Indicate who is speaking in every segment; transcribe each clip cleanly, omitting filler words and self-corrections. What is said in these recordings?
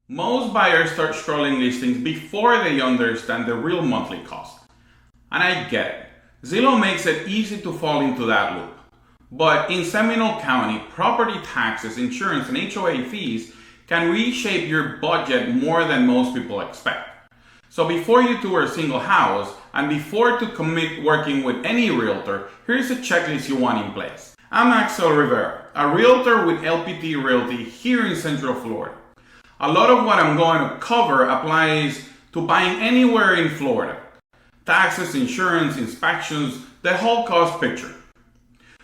Speaker 1: Most buyers start scrolling listings before they understand the real monthly cost. And I get it. Zillow makes it easy to fall into that loop. But in Seminole County, property taxes, insurance, and HOA fees can reshape your budget more than most people expect. So before you tour a single house, and before to commit working with any realtor, here's a checklist you want in place. I'm Axel Rivera, a realtor with LPT Realty here in Central Florida. A lot of what I'm going to cover applies to buying anywhere in Florida. Taxes, insurance, inspections, the whole cost picture.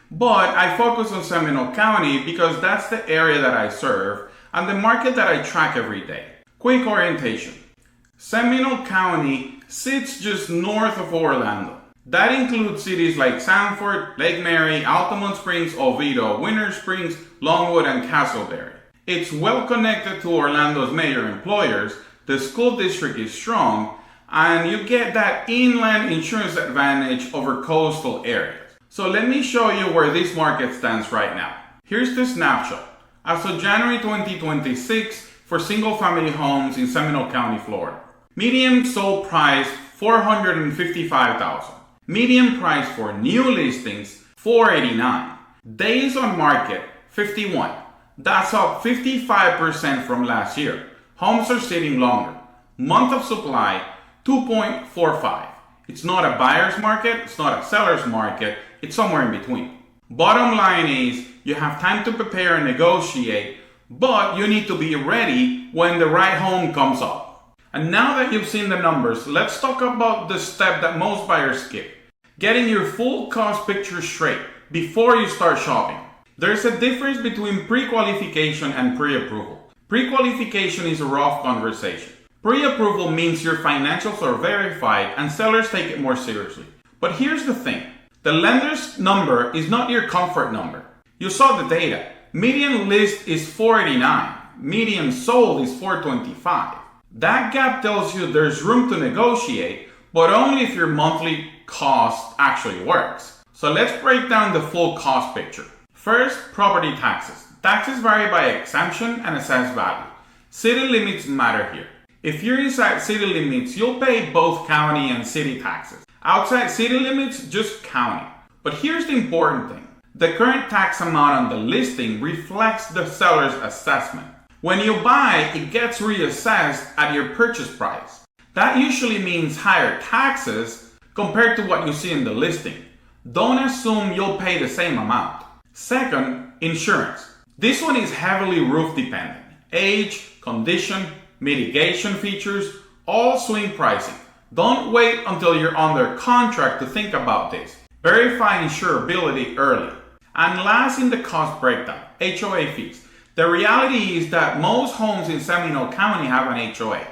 Speaker 1: But I focus on Seminole County because that's the area that I serve and the market that I track every day. Quick orientation. Seminole County sits just north of Orlando. That includes cities like Sanford, Lake Mary, Altamonte Springs, Oviedo, Winter Springs, Longwood, and Casselberry. It's well connected to Orlando's major employers, the school district is strong, and you get that inland insurance advantage over coastal areas. So let me show you where this market stands right now. Here's the snapshot. As of January 2026 for single-family homes in Seminole County, Florida. Median sold price $455,000. Median price for new listings $489. Days on market 51. That's up 55% from last year. Homes are sitting longer. Month of supply 2.45. It's not a buyer's market, it's not a seller's market, it's somewhere in between. Bottom line is you have time to prepare and negotiate, but you need to be ready when the right home comes up. And now that you've seen the numbers, let's talk about the step that most buyers skip. Getting your full cost picture straight before you start shopping. There's a difference between pre-qualification and pre-approval. Pre-qualification is a rough conversation. Pre-approval means your financials are verified and sellers take it more seriously. But here's the thing. The lender's number is not your comfort number. You saw the data. Median list is 489. Median sold is 425. That gap tells you there's room to negotiate, but only if your monthly cost actually works. So let's break down the full cost picture. First, property taxes. Taxes vary by exemption and assessed value. City limits matter here. If you're inside city limits, you'll pay both county and city taxes. Outside city limits, just county. But here's the important thing. The current tax amount on the listing reflects the seller's assessment. When you buy, it gets reassessed at your purchase price. That usually means higher taxes compared to what you see in the listing. Don't assume you'll pay the same amount. Second, insurance. This one is heavily roof dependent. Age, condition, mitigation features, all swing pricing. Don't wait until you're under contract to think about this. Verify insurability early. And last in the cost breakdown, HOA fees. The reality is that most homes in Seminole County have an HOA,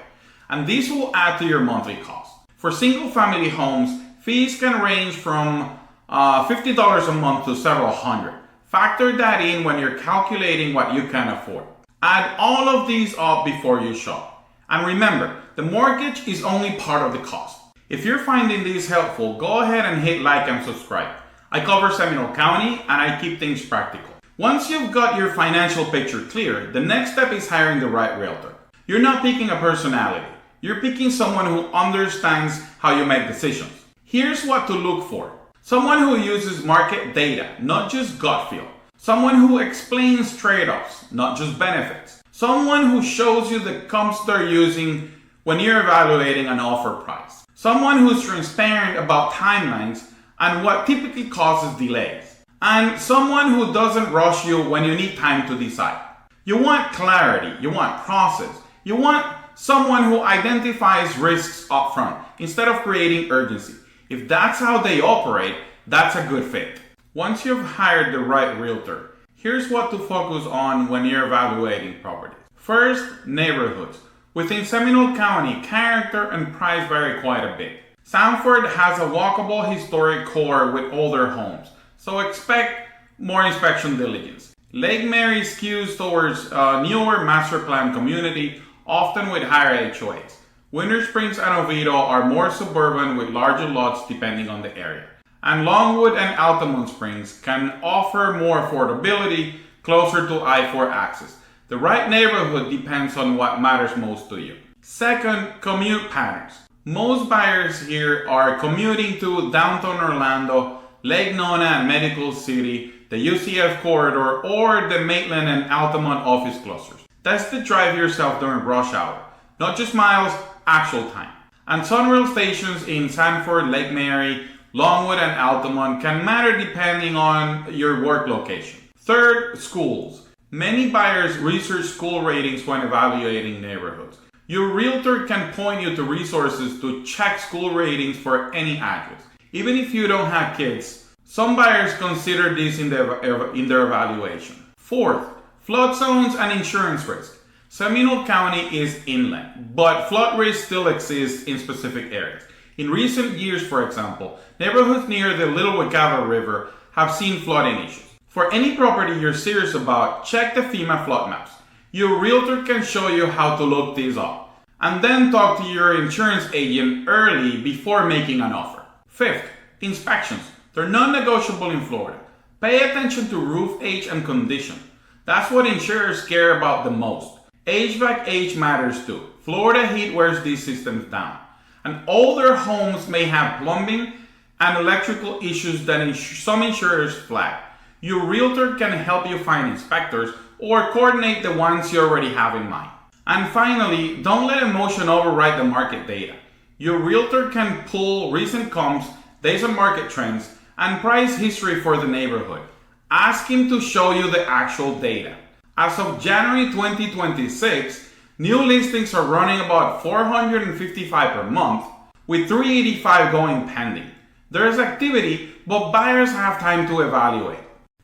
Speaker 1: and this will add to your monthly cost. For single family homes, fees can range from $50 a month to several hundred. Factor that in when you're calculating what you can afford. Add all of these up before you shop. And remember, the mortgage is only part of the cost. If you're finding these helpful, go ahead and hit like and subscribe. I cover Seminole County and I keep things practical. Once you've got your financial picture clear, the next step is hiring the right realtor. You're not picking a personality. You're picking someone who understands how you make decisions. Here's what to look for. Someone who uses market data, not just gut feel. Someone who explains trade-offs, not just benefits. Someone who shows you the comps they're using when you're evaluating an offer price. Someone who's transparent about timelines and what typically causes delays. And someone who doesn't rush you when you need time to decide. You want clarity, you want process, you want someone who identifies risks upfront instead of creating urgency. If that's how they operate, that's a good fit. Once you've hired the right realtor, here's what to focus on when you're evaluating properties. First, neighborhoods. Within Seminole County, character and price vary quite a bit. Sanford has a walkable historic core with older homes, so expect more inspection diligence. Lake Mary skews towards a newer master plan community, often with higher HOAs. Winter Springs and Oviedo are more suburban with larger lots depending on the area. And Longwood and Altamonte Springs can offer more affordability closer to I-4 access. The right neighborhood depends on what matters most to you. Second, commute patterns. Most buyers here are commuting to downtown Orlando, Lake Nona and Medical City, the UCF corridor, or the Maitland and Altamonte office clusters. Test the drive yourself during rush hour. Not just miles, actual time. And Sunrail stations in Sanford, Lake Mary, Longwood, and Altamonte can matter depending on your work location. Third, schools. Many buyers research school ratings when evaluating neighborhoods. Your realtor can point you to resources to check school ratings for any address. Even if you don't have kids, some buyers consider this in their evaluation. Fourth, flood zones and insurance risk. Seminole County is inland, but flood risk still exists in specific areas. In recent years, for example, neighborhoods near the Little Wegawa River have seen flooding issues. For any property you're serious about, check the FEMA flood maps. Your realtor can show you how to look these up, and then talk to your insurance agent early before making an offer. Fifth, inspections. They're non-negotiable in Florida. Pay attention to roof age and condition. That's what insurers care about the most. HVAC age matters too. Florida heat wears these systems down. And older homes may have plumbing and electrical issues that some insurers flag. Your realtor can help you find inspectors or coordinate the ones you already have in mind. And finally, don't let emotion override the market data. Your realtor can pull recent comps, days on market trends, and price history for the neighborhood. Ask him to show you the actual data. As of January 2026, new listings are running about 455 per month, with 385 going pending. There is activity, but buyers have time to evaluate.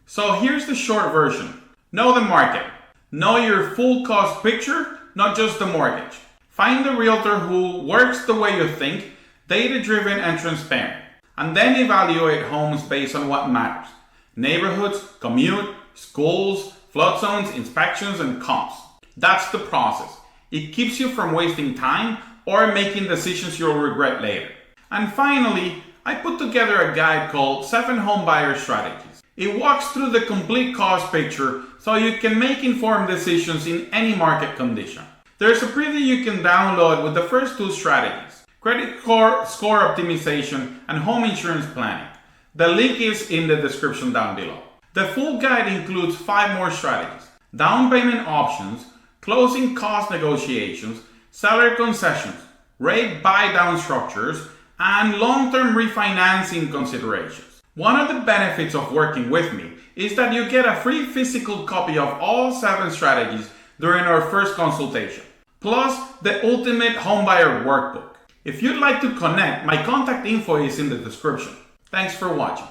Speaker 1: So here's the short version. Know the market. Know your full cost picture, not just the mortgage. Find a realtor who works the way you think, data-driven and transparent. And then evaluate homes based on what matters. Neighborhoods, commute, schools, flood zones, inspections, and comps. That's the process. It keeps you from wasting time or making decisions you'll regret later. And finally, I put together a guide called 7 Home Buyer Strategies. It walks through the complete cost picture so you can make informed decisions in any market condition. There's a preview you can download with the first 2 strategies: credit score optimization and home insurance planning. The link is in the description down below. The full guide includes 5 more strategies: down payment options, closing cost negotiations, seller concessions, rate buy-down structures, and long-term refinancing considerations. One of the benefits of working with me is that you get a free physical copy of all 7 strategies during our first consultation, plus the ultimate homebuyer workbook. If you'd like to connect, my contact info is in the description. Thanks for watching.